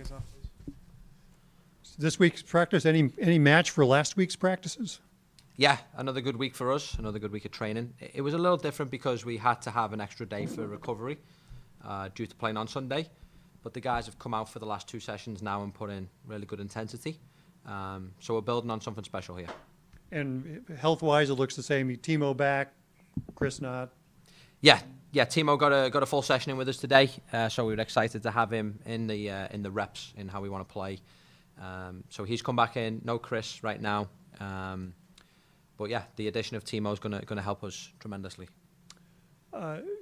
face off, please. This week's practice, any match for last week's practices? Yeah, another good week for us, another good week of training. It was a little different because we had to have an extra day for recovery due to playing on Sunday. But the guys have come out for the last 2 sessions now and put in really good intensity. So we're building on something special here. And health-wise, it looks the same. Timo back, Chris not. Yeah. Timo got a full session in with us today, so we were excited to have him in the reps in how we want to play. So he's come back in. No Chris right now. But yeah, the addition of Timo is gonna help us tremendously.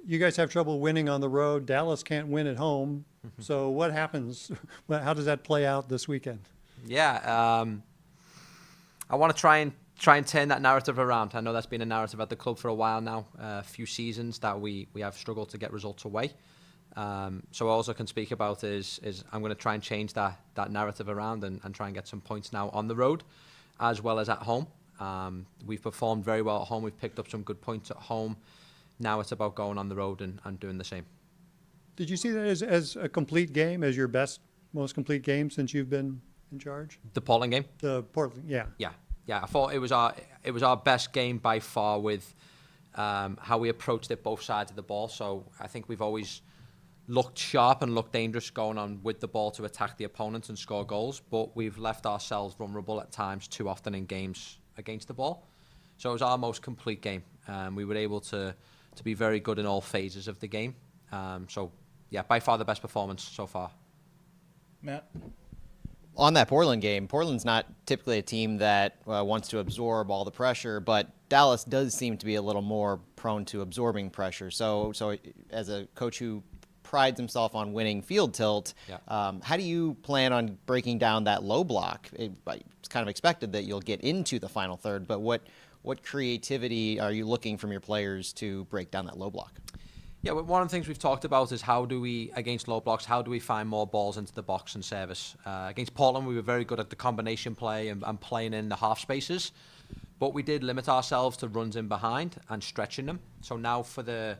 You guys have trouble winning on the road. Dallas can't win at home. So what happens? How does that play out this weekend? Yeah, I want to try and turn that narrative around. I know that's been a narrative at the club for a while now, a few seasons that we have struggled to get results away. So all I can speak about is I'm going to try and change that narrative around and try and get some points now on the road as well as at home. We've performed very well at home. We've picked up some good points at home. Now it's about going on the road and doing the same. Did you see that as a complete game, as your most complete game since you've been in charge? The Portland game? The Portland, yeah. Yeah, I thought it was our best game by far with how we approached it both sides of the ball. So I think we've always looked sharp and looked dangerous going on with the ball to attack the opponent and score goals, but we've left ourselves vulnerable at times too often in games against the ball. So it was our most complete game. We were able to be very good in all phases of the game. So yeah, by far the best performance so far. Matt? On that Portland game, Portland's not typically a team that wants to absorb all the pressure, but Dallas does seem to be a little more prone to absorbing pressure. So as a coach who prides himself on winning field tilt, how do you plan on breaking down that low block? It's kind of expected that you'll get into the final third, but what creativity are you looking from your players to break down that low block? Yeah, one of the things we've talked about is how do we, against low blocks, how do we find more balls into the box and service? Against Portland, we were very good at the combination play and playing in the half spaces, but we did limit ourselves to runs in behind and stretching them. So now for the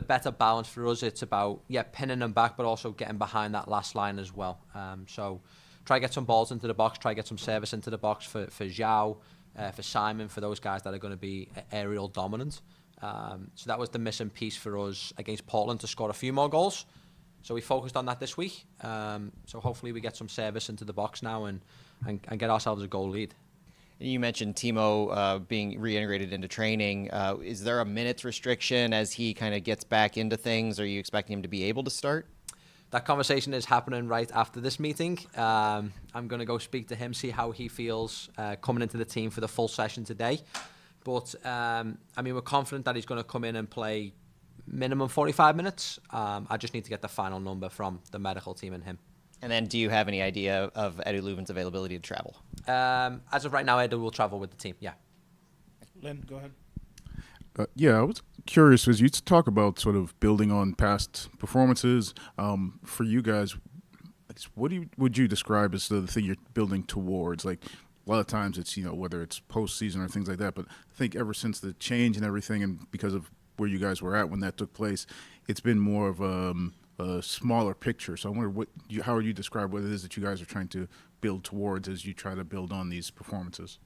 better balance for us, it's about, pinning them back, but also getting behind that last line as well. So try to get some balls into the box, try to get some service into the box for Zhao, for Simon, for those guys that are going to be aerial dominant. So that was the missing piece for us against Portland to score a few more goals. So we focused on that this week. So hopefully we get some service into the box now and get ourselves a goal lead. You mentioned Timo being reintegrated into training. Is there a minutes restriction as he kind of gets back into things? Are you expecting him to be able to start? That conversation is happening right after this meeting. I'm going to go speak to him, see how he feels coming into the team for the full session today. But, we're confident that he's going to come in and play minimum 45 minutes. I just need to get the final number from the medical team and him. And then do you have any idea of Edu Leuven's availability to travel? As of right now, Edu will travel with the team, yeah. Lynn, go ahead. I was curious, as you talk about sort of building on past performances, for you guys, what would you describe as the thing you're building towards? Like, a lot of times it's, whether it's postseason or things like that, but I think ever since the change and everything and because of where you guys were at when that took place, it's been more of a smaller picture. So I wonder how would you describe what it is that you guys are trying to build towards as you try to build on these performances?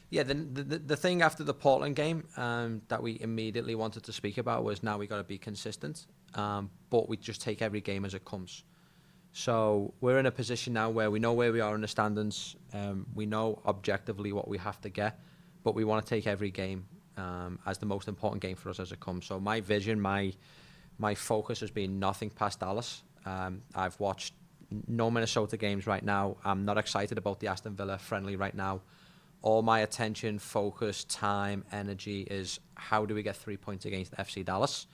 Yeah, the thing after the Portland game that we immediately wanted to speak about was now we got to be consistent, but we just take every game as it comes. So we're in a position now where we know where we are in the standings. We know objectively what we have to get, but we want to take every game as the most important game for us as it comes. So my vision, my focus has been nothing past Dallas. I've watched no Minnesota games right now. I'm not excited about the Aston Villa friendly right now. All my attention, focus, time, energy is how do we get 3 points against FC Dallas?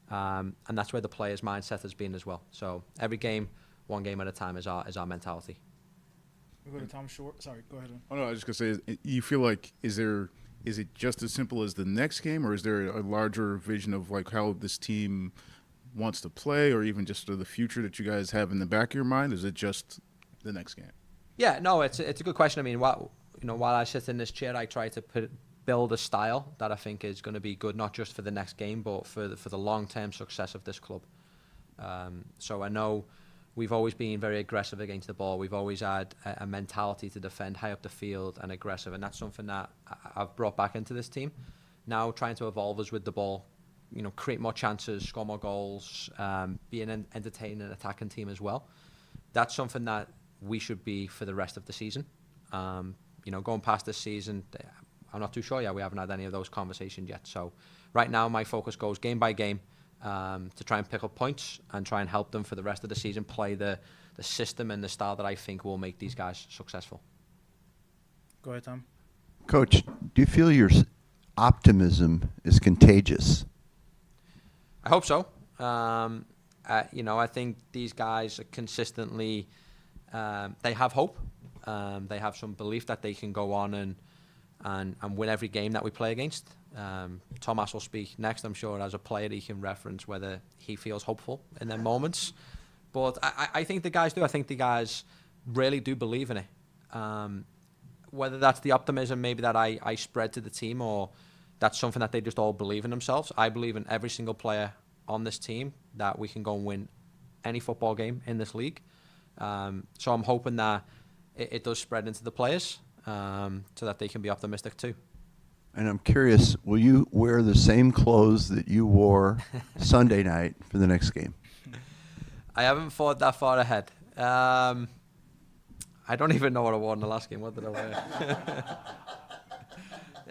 And that's where the players' mindset has been as well. So every game, one game at a time is our mentality. We'll go to Tom Short. Sorry, go ahead. Oh, no, I was just going to say, you feel like, is it just as simple as the next game, or is there a larger vision of like how this team wants to play, or even just the future that you guys have in the back of your mind? Is it just the next game? Yeah, no, it's a good question. I mean, while I sit in this chair, I try to build a style that I think is going to be good, not just for the next game, but for the long-term success of this club. So I know we've always been very aggressive against the ball. We've always had a mentality to defend high up the field and aggressive, and that's something that I've brought back into this team. Now trying to evolve us with the ball, create more chances, score more goals, be an entertaining and attacking team as well. That's something that we should be for the rest of the season. Going past this season, I'm not too sure yet. We haven't had any of those conversations yet. So right now my focus goes game by game to try and pick up points and try and help them for the rest of the season play the system and the style that I think will make these guys successful. Go ahead, Tom. Coach, do you feel your optimism is contagious? I hope so. I think these guys are consistently, they have hope. They have some belief that they can go on and win every game that we play against. Tomáš will speak next, I'm sure. As a player, he can reference whether he feels hopeful in their moments. But I think the guys do. I think the guys really do believe in it. Whether that's the optimism maybe that I spread to the team, or that's something that they just all believe in themselves. I believe in every single player on this team that we can go and win any football game in this league. So I'm hoping that it does spread into the players so that they can be optimistic too. And I'm curious, will you wear the same clothes that you wore Sunday night for the next game? I haven't thought that far ahead. I don't even know what I wore in the last game. What did I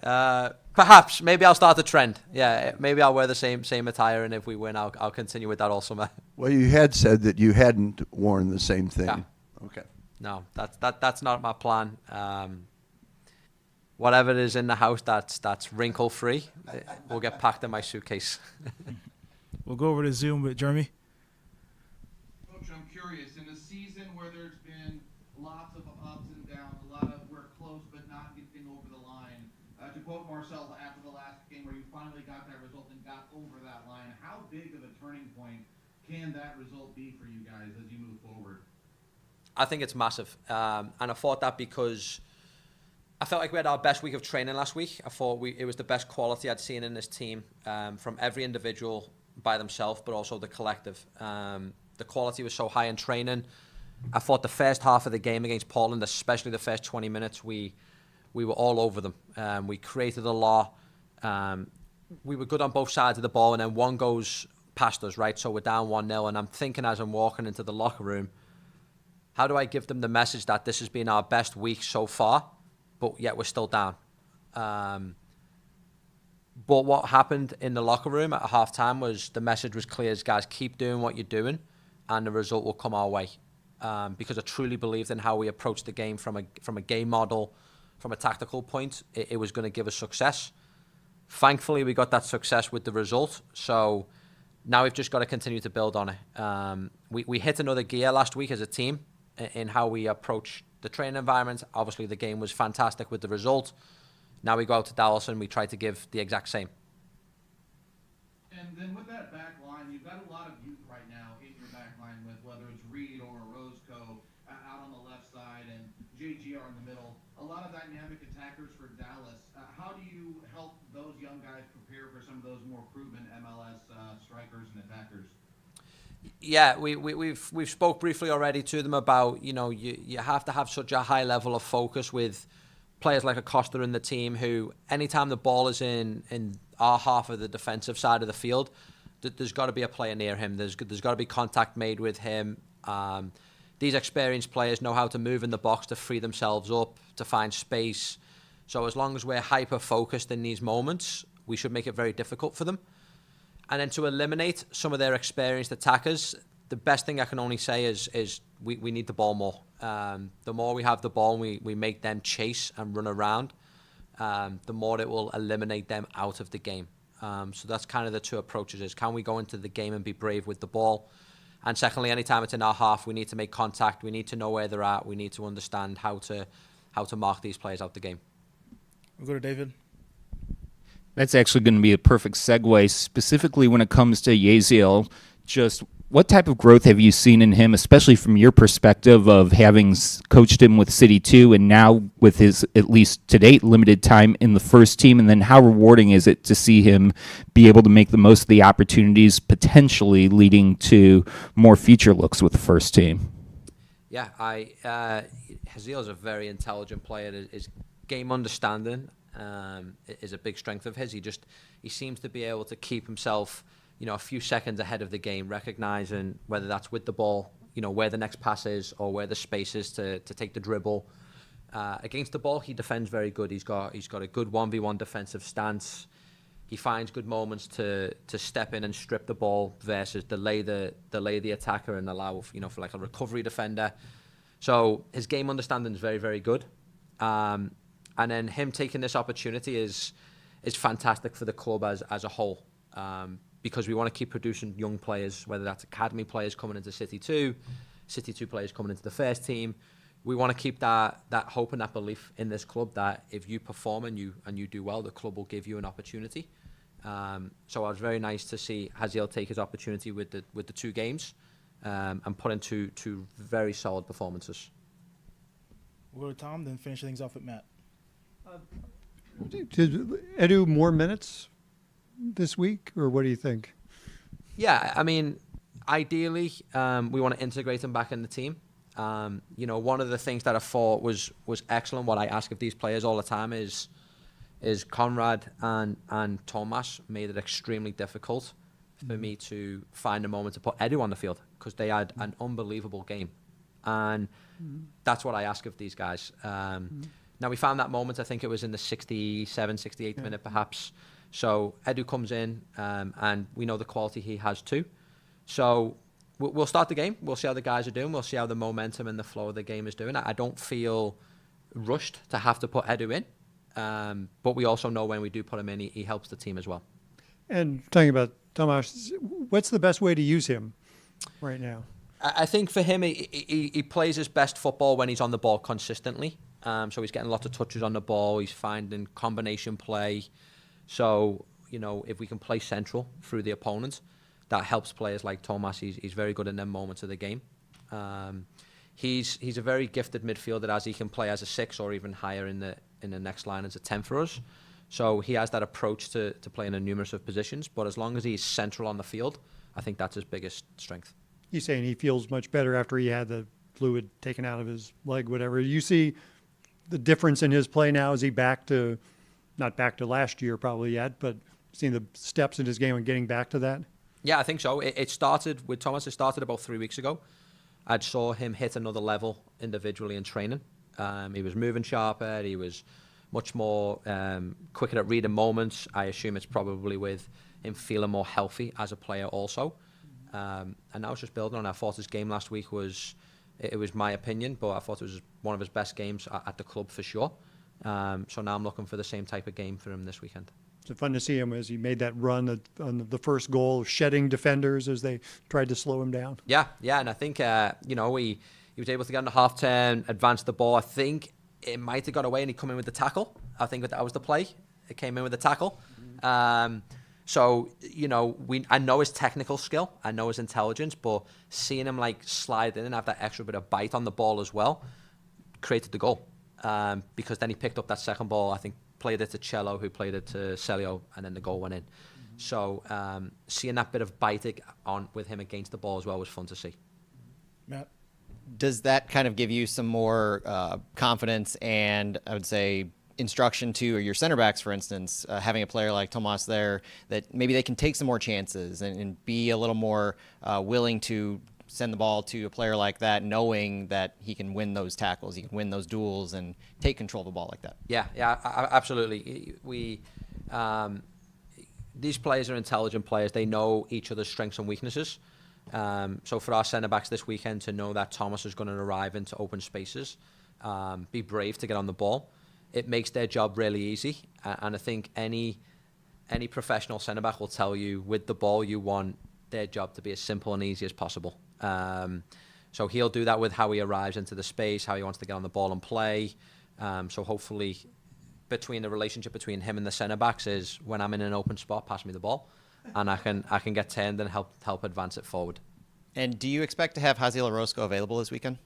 wear? Perhaps. Maybe I'll start a trend. Yeah, maybe I'll wear the same attire, and if we win, I'll continue with that all summer. Well, you had said that you hadn't worn the same thing. Yeah. Okay. No, that's not my plan. Whatever is in the house that's wrinkle free, will get packed in my suitcase. We'll go over to Zoom with Jeremy. Coach, I'm curious, in a season where there's been lots of ups and downs, a lot of we're close but not getting over the line, to quote Marcel after the last game where you finally got that result and got over that line, how big of a turning point can that result be for you guys as you move forward? I think it's massive. And I thought that because I felt like we had our best week of training last week. I thought it was the best quality I'd seen in this team from every individual by themselves, but also the collective. The quality was so high in training. I thought the first half of the game against Portland, especially the first 20 minutes, we were all over them. We created a lot. We were good on both sides of the ball, and then one goes past us, right? So we're down 1-0, and I'm thinking as I'm walking into the locker room, how do I give them the message that this has been our best week so far, but yet we're still down? But what happened in the locker room at halftime was the message was clear: as guys, keep doing what you're doing, and the result will come our way. Because I truly believed in how we approached the game from a game model, from a tactical point. It was going to give us success. Thankfully, we got that success with the result. So now we've just got to continue to build on it. We hit another gear last week as a team in how we approach the training environment. Obviously, the game was fantastic with the result. Now we go out to Dallas and we try to give the exact same. And then with that back line, you've got a lot of youth right now in your back line with whether it's Reed or Roscoe out on the left side and JGR in the middle. A lot of dynamic attackers for Dallas. How do you help those young guys prepare for some of those more proven MLS strikers and attackers? Yeah, we've spoke briefly already to them about, you have to have such a high level of focus with players like Acosta in the team who, anytime the ball is in our half of the defensive side of the field, there's got to be a player near him. There's got to be contact made with him. These experienced players know how to move in the box to free themselves up, to find space. So as long as we're hyper-focused in these moments, we should make it very difficult for them. And then to eliminate some of their experienced attackers, the best thing I can only say is we need the ball more. The more we have the ball and we make them chase and run around, the more it will eliminate them out of the game. So that's kind of the two approaches is, can we go into the game and be brave with the ball? And secondly, anytime it's in our half, we need to make contact. We need to know where they're at. We need to understand how to mark these players out the game. We'll go to David. That's actually going to be a perfect segue, specifically when it comes to Yaziel. Just what type of growth have you seen in him, especially from your perspective of having coached him with City 2 and now with his, at least to date, limited time in the first team? And then how rewarding is it to see him be able to make the most of the opportunities, potentially leading to more future looks with the first team? Yeah, Haziel is a very intelligent player. His game understanding is a big strength of his. He seems to be able to keep himself, a few seconds ahead of the game, recognizing whether that's with the ball, where the next pass is or where the space is to take the dribble. Against the ball, he defends very good. He's got a good 1v1 defensive stance. He finds good moments to step in and strip the ball versus delay the attacker and allow for like a recovery defender. So his game understanding is very, very good. And then him taking this opportunity is fantastic for the club as a whole. Because we want to keep producing young players, whether that's academy players coming into City 2, City 2 players coming into the first team. We want to keep that hope and that belief in this club that if you perform and you do well, the club will give you an opportunity. So it was very nice to see Haziel take his opportunity with the 2 games and put into 2 very solid performances. We'll go to Tom, then finish things off with Matt. Did Edu more minutes this week, or what do you think? Yeah, I mean, ideally, we want to integrate him back in the team. One of the things that I thought was excellent, what I ask of these players all the time is Conrad and Tomáš made it extremely difficult for me to find a moment to put Edu on the field because they had an unbelievable game. And that's what I ask of these guys. Now, we found that moment, I think it was in the 68th minute perhaps. So Edu comes in and we know the quality he has too. So we'll start the game. We'll see how the guys are doing. We'll see how the momentum and the flow of the game is doing. I don't feel rushed to have to put Edu in. But we also know when we do put him in, he helps the team as well. And talking about Tomáš, what's the best way to use him right now? I think for him, he plays his best football when he's on the ball consistently. So he's getting lots of touches on the ball. He's finding combination play. So, if we can play central through the opponent, that helps players like Tomáš. He's very good in them moments of the game. He's a very gifted midfielder as he can play as a 6 or even higher in the next line as a 10 for us. So he has that approach to playing in numerous of positions. But as long as he's central on the field, I think that's his biggest strength. He's saying he feels much better after he had the fluid taken out of his leg, whatever. You see the difference in his play now? Is he not back to last year probably yet, but seeing the steps in his game and getting back to that? Yeah, I think so. It started with Tomáš. It started about 3 weeks ago. I saw him hit another level individually in training. He was moving sharper. He was much more quicker at reading moments. I assume it's probably with him feeling more healthy as a player also. And now it's just building on. I thought his game last week was my opinion, but I thought it was one of his best games at the club for sure. So now I'm looking for the same type of game for him this weekend. It's fun to see him as he made that run on the first goal, shedding defenders as they tried to slow him down. Yeah, and I think he was able to get on the half turn, advance the ball. I think it might have got away and he come in with the tackle. I think that was the play. It came in with the tackle. So I know his technical skill, I know his intelligence, but seeing him slide in and have that extra bit of bite on the ball as well created the goal. Because then he picked up that second ball, I think played it to Cello, who played it to Celio, and then the goal went in. So seeing that bit of bite on with him against the ball as well was fun to see. Matt? Does that kind of give you some more confidence and, I would say, instruction to your center backs, for instance, having a player like Tomáš there, that maybe they can take some more chances and be a little more willing to send the ball to a player like that, knowing that he can win those tackles, he can win those duels, and take control of the ball like that? Yeah, absolutely. These players are intelligent players. They know each other's strengths and weaknesses. So for our centre-backs this weekend to know that Tomáš is going to arrive into open spaces, be brave to get on the ball, it makes their job really easy. And I think any professional centre-back will tell you with the ball you want their job to be as simple and easy as possible. So he'll do that with how he arrives into the space, how he wants to get on the ball and play. So hopefully the relationship between him and the centre-backs is when I'm in an open spot, pass me the ball, and I can get turned and help advance it forward. And do you expect to have Haziel Orozco available this weekend?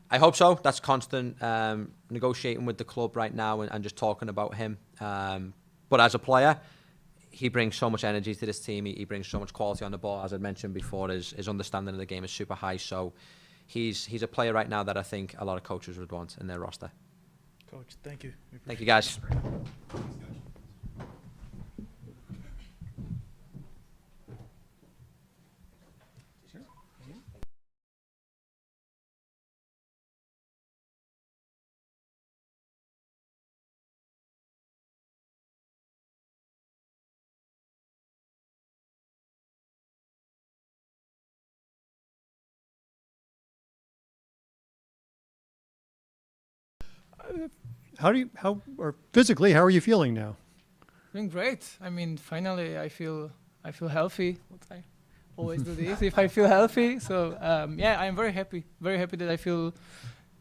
I hope so. That's constant negotiating with the club right now and just talking about him. But as a player, he brings so much energy to this team. He brings so much quality on the ball. As I mentioned before, his understanding of the game is super high. So he's a player right now that I think a lot of coaches would want in their roster. Coach, thank you. We Thank you, appreciate guys. Physically, how are you feeling now? Doing great. I mean, finally, I feel healthy. What I always do this if I feel healthy. So yeah, I'm very happy that I feel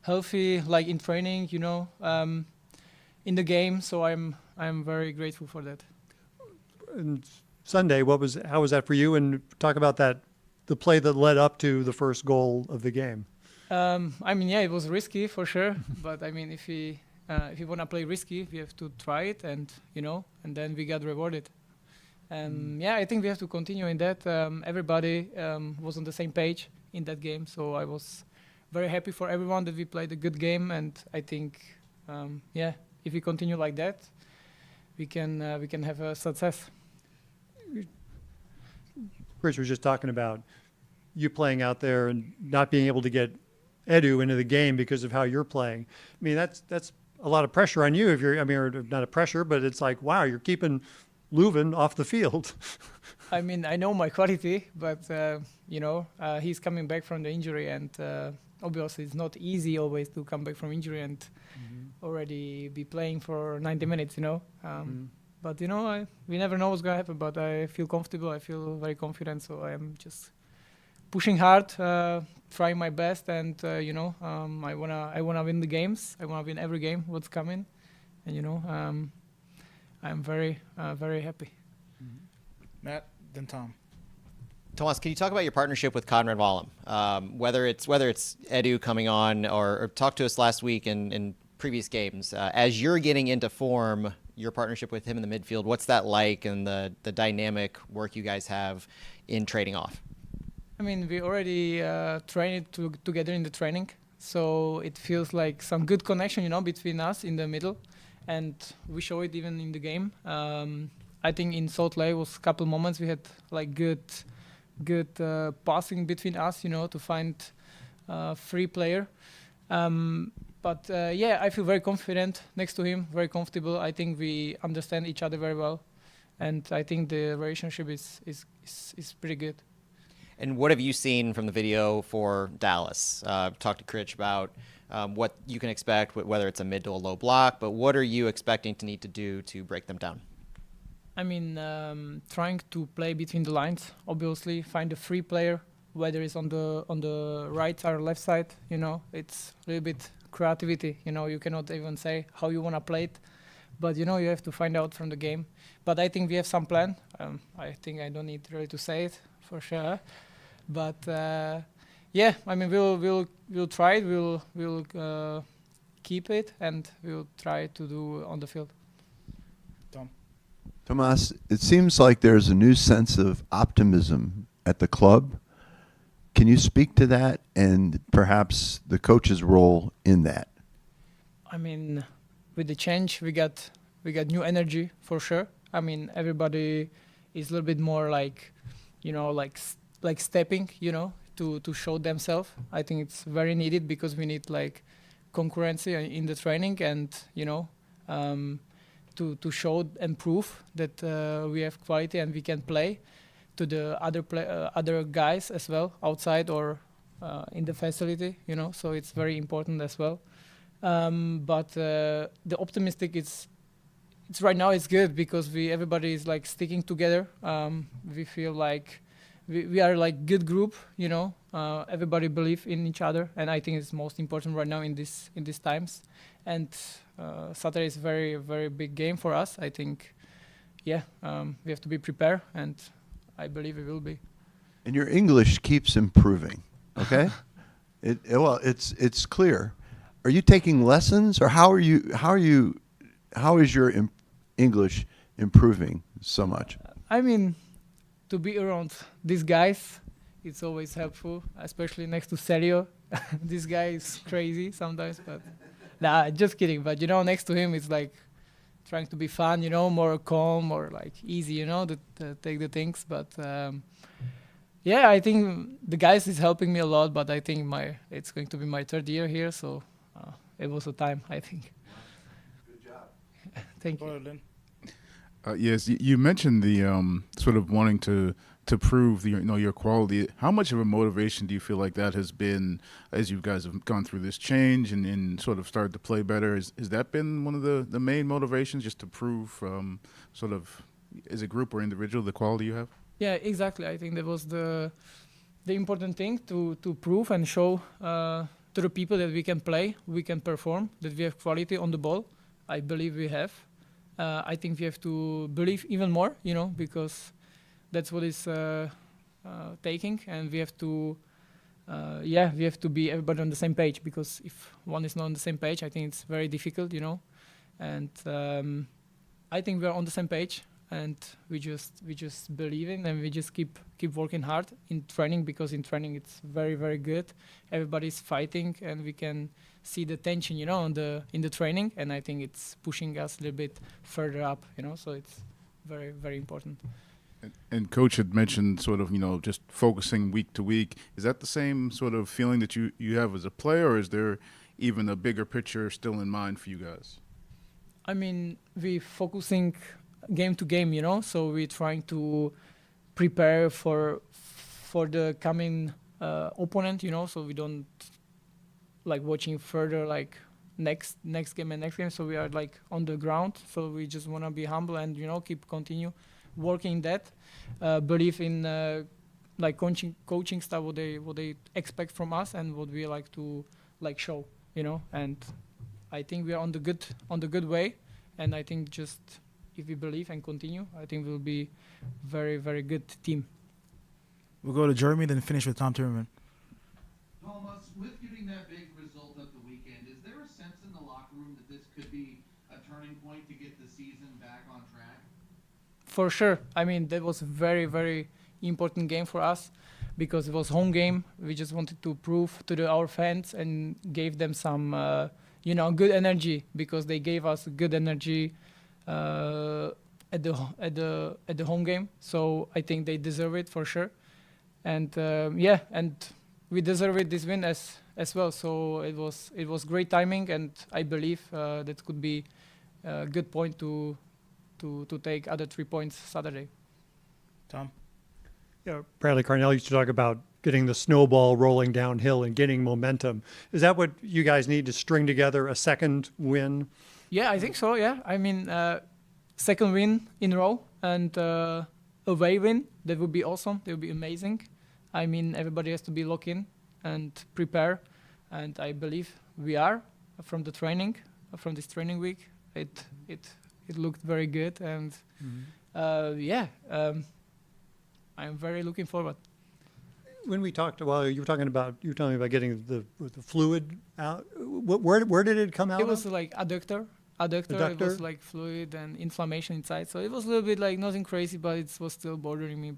healthy, like in training, in the game. So I'm very grateful for that. And Sunday, how was that for you? And talk about the play that led up to the first goal of the game. I mean, yeah, it was risky for sure. But I mean, if you want to play risky, we have to try it, and and then we got rewarded. Yeah, I think we have to continue in that. Everybody was on the same page in that game, so I was very happy for everyone that we played a good game, and I think, yeah, if we continue like that, we can have a success. Chris was just talking about you playing out there and not being able to get Edu into the game because of how you're playing. I mean, that's a lot of pressure on you. Or not a pressure, but it's like, wow, you're keeping Leuven off the field. I mean, I know my quality, but he's coming back from the injury, and obviously it's not easy always to come back from injury and already be playing for 90 minutes. But we never know what's gonna happen. But I feel comfortable. I feel very confident. So I am just pushing hard, trying my best, and I wanna win the games. I wanna win every game what's coming, and I'm very very happy. Matt, then Tom. Tomáš, can you talk about your partnership with Conrad Wallem? Whether it's Edu coming on, or talk to us last week in previous games. As you're getting into form, your partnership with him in the midfield, what's that like, and the dynamic work you guys have in trading off? I mean, we already trained together in the training, so it feels like some good connection, between us in the middle, and we show it even in the game. I think in Salt Lake was a couple moments we had like good passing between us, to find free player. But yeah, I feel very confident next to him, very comfortable. I think we understand each other very well, and I think the relationship is pretty good. And what have you seen from the video for Dallas? Talked to Critch about what you can expect, whether it's a mid to a low block, but what are you expecting to need to do to break them down? I mean, trying to play between the lines, obviously, find a free player, whether it's on the right or left side, it's a little bit creativity, you cannot even say how you want to play it, but you have to find out from the game. But I think we have some plan. I think I don't need really to say it for sure, but yeah, I mean, we'll try it, we'll keep it, and we'll try to do on the field. Tom. Tomáš, it seems like there's a new sense of optimism at the club. Can you speak to that and perhaps the coach's role in that? I mean, with the change, we got new energy for sure. I mean, everybody is a little bit more like, like stepping, to show themselves. I think it's very needed because we need like concurrency in the training, and to show and prove that we have quality and we can play to the other guys as well, outside or in the facility, so it's very important as well. But the optimistic it's right now it's good because everybody is like sticking together. We feel like we are like good group, everybody believe in each other, and I think it's most important right now in these times. And Saturday is very, very big game for us. I think, yeah, we have to be prepared, and I believe we will be. and your English keeps improving. Okay, it's clear. Are you taking lessons, or how is your English improving so much? I mean, to be around these guys, it's always helpful, especially next to Sergio. This guy is crazy sometimes, but nah, just kidding. But next to him, it's like trying to be fun, more calm or like easy, to take the things. But yeah, I think the guys is helping me a lot. But I think it's going to be my third year here, so it was a time, I think. Good job. Thank you. Go ahead, Lynn. Yes, you mentioned the sort of wanting to prove your quality. How much of a motivation do you feel like that has been as you guys have gone through this change and sort of started to play better? Has that been one of the main motivations, just to prove sort of as a group or individual the quality you have? Yeah, exactly. I think that was the important thing to prove and show to the people that we can play, we can perform, that we have quality on the ball. I believe we have. I think we have to believe even more, because that's what is taking, and we have to be everybody on the same page, because if one is not on the same page, I think it's very difficult, and I think we're on the same page, and we just believe in, and we just keep working hard in training, because in training it's very, very good. Everybody's fighting, and we can see the tension, in the training, and I think it's pushing us a little bit further up, so it's very, very important. And Coach had mentioned sort of, just focusing week to week. Is that the same sort of feeling that you have as a player, or is there even a bigger picture still in mind for you guys? I mean, we're focusing game to game, so we're trying to prepare for the coming opponent, so we don't like watching further like next game and next game. So we are like on the ground. So we just want to be humble and continue working that, believe in like coaching stuff, what they expect from us and what we like to like show, And I think we are on the good way, and I think just if we believe and continue, I think we'll be very, very good team. We'll go to Jeremy, then finish with Tom Timmerman. Tomáš, with getting that big result at the weekend, is there a sense in the locker room that this could be a turning point to get the season back on track? For sure. I mean, that was a very, very important game for us because it was home game. We just wanted to prove to our fans and gave them some, good energy, because they gave us good energy at the home game. So I think they deserve it for sure. And and we deserve it this win as well. So it was great timing, and I believe that could be a good point to take other 3 points Saturday. Tom? Yeah, Bradley Carnell used to talk about getting the snowball rolling downhill and getting momentum. Is that what you guys need to string together a second win? Yeah, I think so, yeah. I mean, second win in a row and away win, that would be awesome. That would be amazing. I mean, everybody has to be locked in and prepare. And I believe we are from this training week. It looked very good. And I'm very looking forward. When we talked, you were telling me about getting the fluid out. Where did it come out? It was like adductor. It was like fluid and inflammation inside. So it was a little bit like nothing crazy, but it was still bothering me.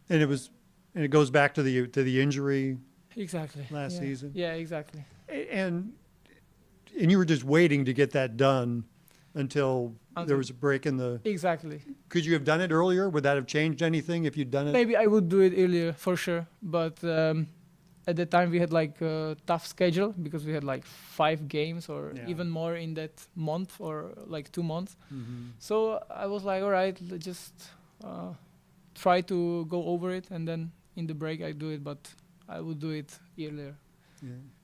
And it goes back to the injury. Exactly. Last season. Yeah, exactly. And you were just waiting to get that done until there was a break in the. Exactly. Could you have done it earlier? Would that have changed anything if you'd done it? Maybe I would do it earlier for sure, but at the time we had like a tough schedule because we had like 5 games or even more in that month or like 2 months. Mm-hmm. So I was like, all right, let's just try to go over it, and then in the break I do it, but I would do it earlier.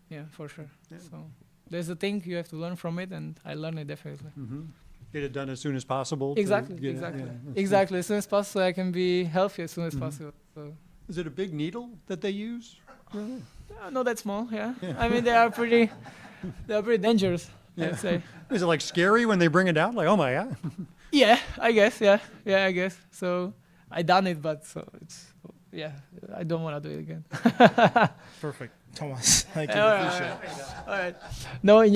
Yeah, for sure. Yeah. So there's a thing you have to learn from it, and I learned it definitely. Mm-hmm. Get it done as soon as possible. Exactly. As soon as possible, I can be healthy as soon as possible. So. Is it a big needle that they use? Really? Not that small. Yeah. I mean, they are pretty dangerous. I'd say. Is it like scary when they bring it out? Like, oh my God. Yeah, I guess. Yeah, I guess. So I done it, but so yeah, I don't want to do it again. Perfect. Tomáš, thank you. All right, Appreciate it. all right. No, in